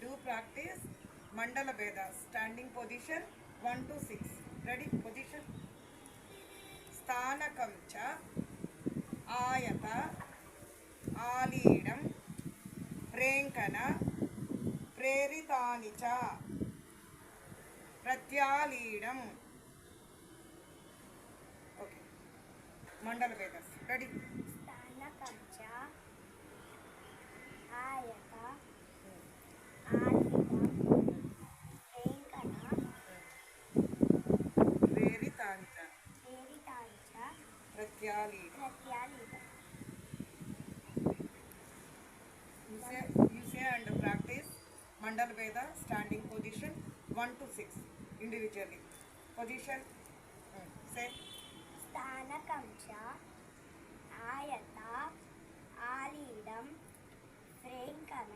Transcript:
do practice Mandala Veda. Standing position 1 to 6. Ready? Position. Sthanakam cha ayata ఆలీడం ప్రేంకన ప్రేరితాని చ ప్రత్యాలీడం. Okay, మండల Vedas. Ready? స్థానకం చ ఆయత ఆలీడం ప్రేంకన ప్రేరితాని చ ప్రత్యాలీడం. You say and practice Mandala Veda standing position 1 to 6 individually. Position. Say. స్థానకం చ ఆయత ఆలీడం ప్రేంకన